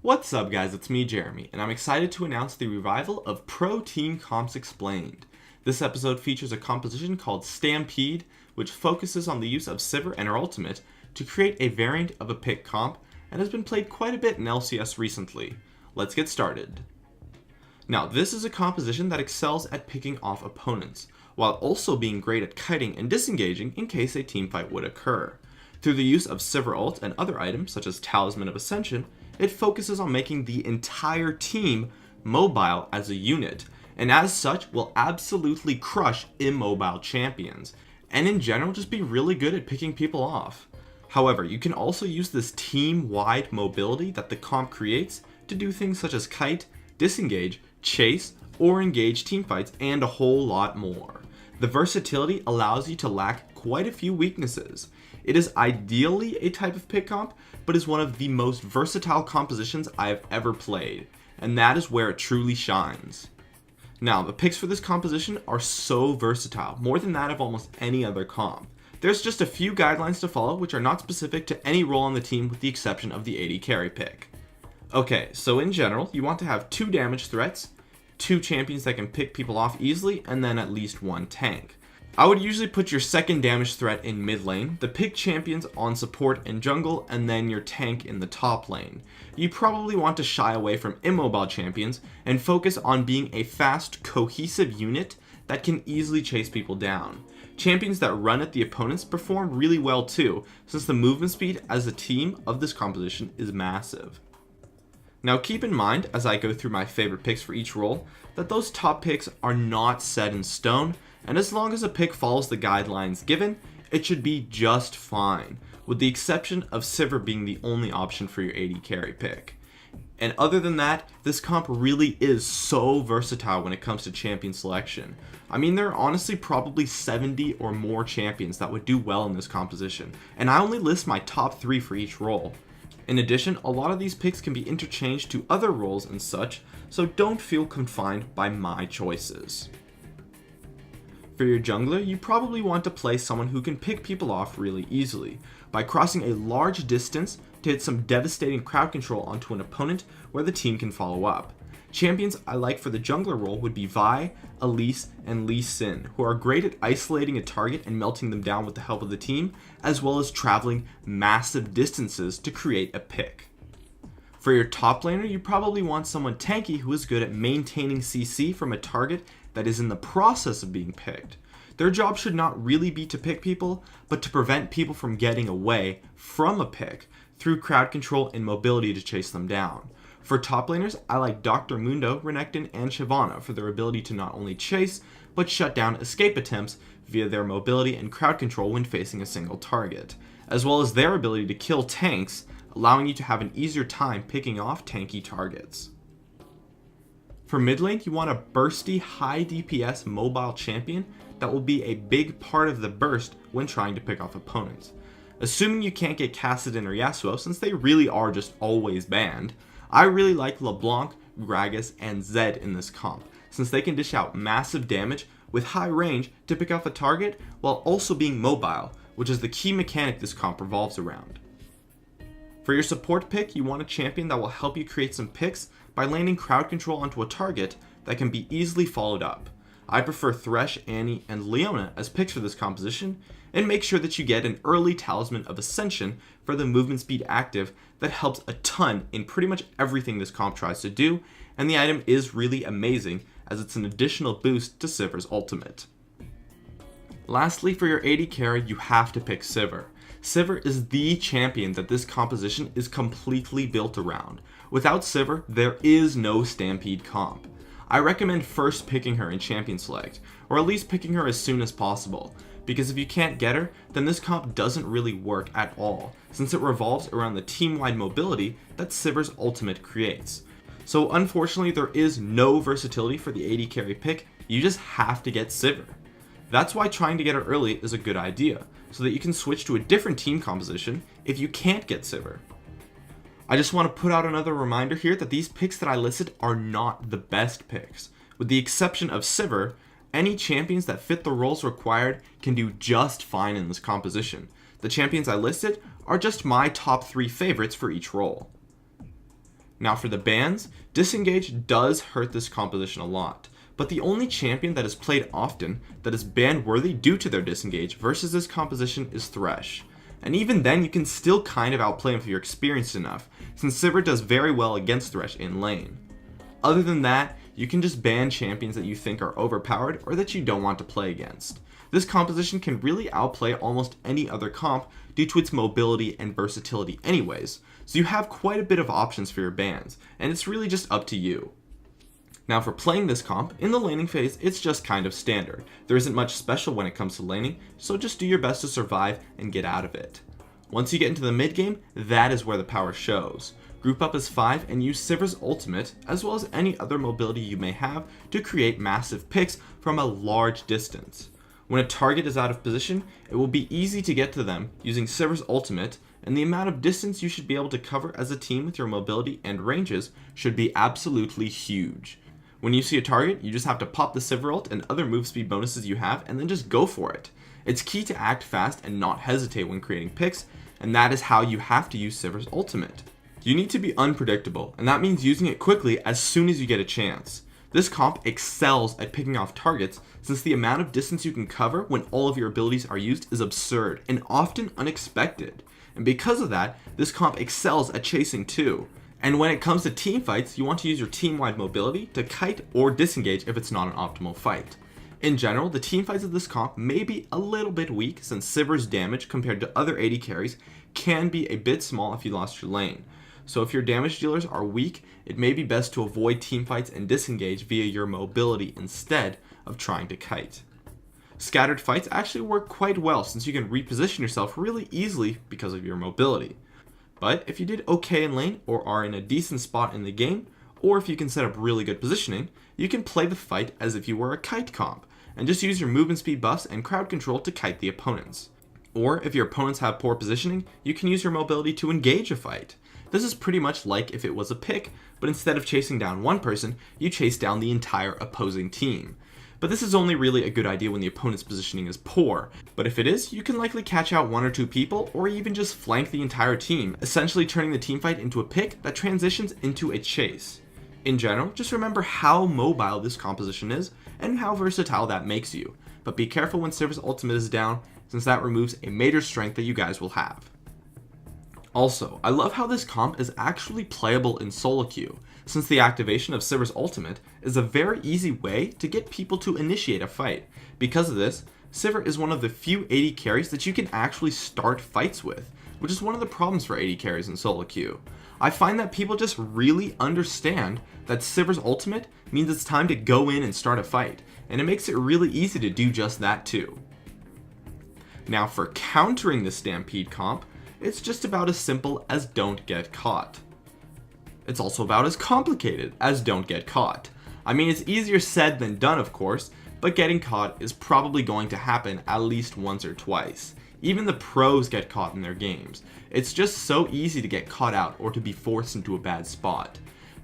What's up guys, it's me Jeremy, and I'm excited to announce the revival of Pro Team Comps Explained. This episode features a composition called Stampede, which focuses on the use of Sivir and her ultimate to create a variant of a pick comp, and has been played quite a bit in LCS recently. Let's get started. Now, this is a composition that excels at picking off opponents, while also being great at kiting and disengaging in case a teamfight would occur. Through the use of Sivir ult and other items such as Talisman of Ascension, it focuses on making the entire team mobile as a unit, and as such will absolutely crush immobile champions, and in general just be really good at picking people off. However, you can also use this team-wide mobility that the comp creates to do things such as kite, disengage, chase, or engage teamfights, and a whole lot more. The versatility allows you to lack quite a few weaknesses. It is ideally a type of pick comp, but is one of the most versatile compositions I have ever played, and that is where it truly shines. Now, the picks for this composition are so versatile, more than that of almost any other comp. There's just a few guidelines to follow which are not specific to any role on the team with the exception of the AD carry pick. Okay, so in general, you want to have 2 damage threats, 2 champions that can pick people off easily, and then at least 1 tank. I would usually put your second damage threat in mid lane, the pick champions on support and jungle, and then your tank in the top lane. You probably want to shy away from immobile champions and focus on being a fast, cohesive unit that can easily chase people down. Champions that run at the opponents perform really well too, since the movement speed as a team of this composition is massive. Now keep in mind, as I go through my favorite picks for each role, that those top picks are not set in stone, and as long as a pick follows the guidelines given, it should be just fine, with the exception of Sivir being the only option for your AD carry pick. And other than that, this comp really is so versatile when it comes to champion selection. I mean, there are honestly probably 70 or more champions that would do well in this composition, and I only list my top 3 for each role. In addition, a lot of these picks can be interchanged to other roles and such, so don't feel confined by my choices. For your jungler, you probably want to play someone who can pick people off really easily, by crossing a large distance to hit some devastating crowd control onto an opponent where the team can follow up. Champions I like for the jungler role would be Vi, Elise, and Lee Sin, who are great at isolating a target and melting them down with the help of the team, as well as traveling massive distances to create a pick. For your top laner, you probably want someone tanky who is good at maintaining CC from a target that is in the process of being picked. Their job should not really be to pick people, but to prevent people from getting away from a pick through crowd control and mobility to chase them down. For top laners, I like Dr. Mundo, Renekton, and Shyvana for their ability to not only chase, but shut down escape attempts via their mobility and crowd control when facing a single target, as well as their ability to kill tanks, allowing you to have an easier time picking off tanky targets. For mid lane, you want a bursty, high DPS mobile champion that will be a big part of the burst when trying to pick off opponents. Assuming you can't get Kassadin or Yasuo, since they really are just always banned, I really like LeBlanc, Gragas, and Zed in this comp, since they can dish out massive damage with high range to pick off a target while also being mobile, which is the key mechanic this comp revolves around. For your support pick, you want a champion that will help you create some picks by landing crowd control onto a target that can be easily followed up. I prefer Thresh, Annie, and Leona as picks for this composition, and make sure that you get an early Talisman of Ascension for the movement speed active that helps a ton in pretty much everything this comp tries to do, and the item is really amazing as it's an additional boost to Sivir's ultimate. Lastly, for your AD carry, you have to pick Sivir. Sivir is the champion that this composition is completely built around. Without Sivir, there is no Stampede comp. I recommend first picking her in Champion Select, or at least picking her as soon as possible, because if you can't get her, then this comp doesn't really work at all, since it revolves around the team-wide mobility that Sivir's ultimate creates. So unfortunately, there is no versatility for the AD carry pick, you just have to get Sivir. That's why trying to get her early is a good idea, so that you can switch to a different team composition if you can't get Sivir. I just want to put out another reminder here that these picks that I listed are not the best picks. With the exception of Sivir, any champions that fit the roles required can do just fine in this composition. The champions I listed are just my top 3 favorites for each role. Now for the bans, disengage does hurt this composition a lot, but the only champion that is played often that is ban worthy due to their disengage versus this composition is Thresh. And even then you can still kind of outplay him if you're experienced enough, since Sivir does very well against Thresh in lane. Other than that, you can just ban champions that you think are overpowered or that you don't want to play against. This composition can really outplay almost any other comp due to its mobility and versatility anyways, so you have quite a bit of options for your bans, and it's really just up to you. Now for playing this comp, in the laning phase, it's just kind of standard. There isn't much special when it comes to laning, so just do your best to survive and get out of it. Once you get into the mid game, that is where the power shows. Group up as 5 and use Sivir's ultimate, as well as any other mobility you may have, to create massive picks from a large distance. When a target is out of position, it will be easy to get to them using Sivir's ultimate, and the amount of distance you should be able to cover as a team with your mobility and ranges should be absolutely huge. When you see a target, you just have to pop the Sivir ult and other move speed bonuses you have and then just go for it. It's key to act fast and not hesitate when creating picks, and that is how you have to use Sivir's ultimate. You need to be unpredictable, and that means using it quickly as soon as you get a chance. This comp excels at picking off targets since the amount of distance you can cover when all of your abilities are used is absurd and often unexpected. And because of that, this comp excels at chasing too. And when it comes to team fights, you want to use your team-wide mobility to kite or disengage if it's not an optimal fight. In general, the team fights of this comp may be a little bit weak since Sivir's damage compared to other AD carries can be a bit small if you lost your lane. So if your damage dealers are weak, it may be best to avoid team fights and disengage via your mobility instead of trying to kite. Scattered fights actually work quite well since you can reposition yourself really easily because of your mobility. But if you did okay in lane or are in a decent spot in the game, or if you can set up really good positioning, you can play the fight as if you were a kite comp, and just use your movement speed buffs and crowd control to kite the opponents. Or if your opponents have poor positioning, you can use your mobility to engage a fight. This is pretty much like if it was a pick, but instead of chasing down one person, you chase down the entire opposing team. But this is only really a good idea when the opponent's positioning is poor. But if it is, you can likely catch out 1 or 2 people, or even just flank the entire team, essentially turning the teamfight into a pick that transitions into a chase. In general, just remember how mobile this composition is, and how versatile that makes you. But be careful when Sivir's ultimate is down, since that removes a major strength that you guys will have. Also, I love how this comp is actually playable in solo queue, since the activation of Sivir's ultimate is a very easy way to get people to initiate a fight. Because of this, Sivir is one of the few AD carries that you can actually start fights with, which is one of the problems for AD carries in solo queue. I find that people just really understand that Sivir's ultimate means it's time to go in and start a fight, and it makes it really easy to do just that too. Now for countering the Stampede comp, it's just about as simple as don't get caught. It's also about as complicated as don't get caught. I mean, it's easier said than done, of course, but getting caught is probably going to happen at least once or twice. Even the pros get caught in their games. It's just so easy to get caught out or to be forced into a bad spot.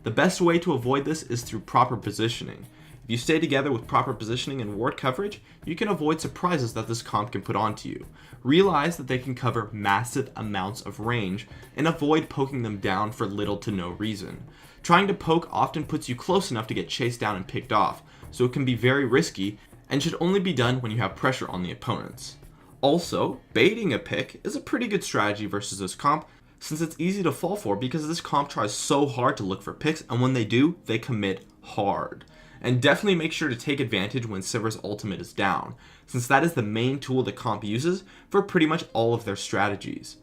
The best way to avoid this is through proper positioning. If you stay together with proper positioning and ward coverage, you can avoid surprises that this comp can put onto you. Realize that they can cover massive amounts of range, and avoid poking them down for little to no reason. Trying to poke often puts you close enough to get chased down and picked off, so it can be very risky, and should only be done when you have pressure on the opponents. Also, baiting a pick is a pretty good strategy versus this comp, since it's easy to fall for because this comp tries so hard to look for picks, and when they do, they commit hard. And definitely make sure to take advantage when Sivir's ultimate is down, since that is the main tool the comp uses for pretty much all of their strategies.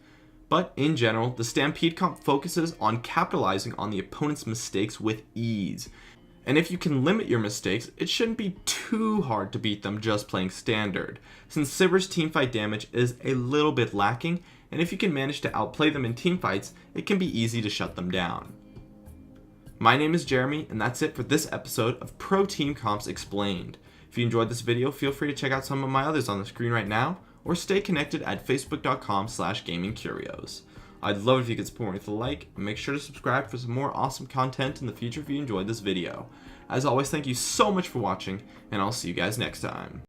But in general, the Stampede comp focuses on capitalizing on the opponent's mistakes with ease. And if you can limit your mistakes, it shouldn't be too hard to beat them just playing standard, since Sivir's teamfight damage is a little bit lacking, and if you can manage to outplay them in teamfights, it can be easy to shut them down. My name is Jeremy, and that's it for this episode of Pro Team Comps Explained. If you enjoyed this video, feel free to check out some of my others on the screen right now, or stay connected at facebook.com/gamingcurios. I'd love if you could support me with a like, and make sure to subscribe for some more awesome content in the future if you enjoyed this video. As always, thank you so much for watching, and I'll see you guys next time.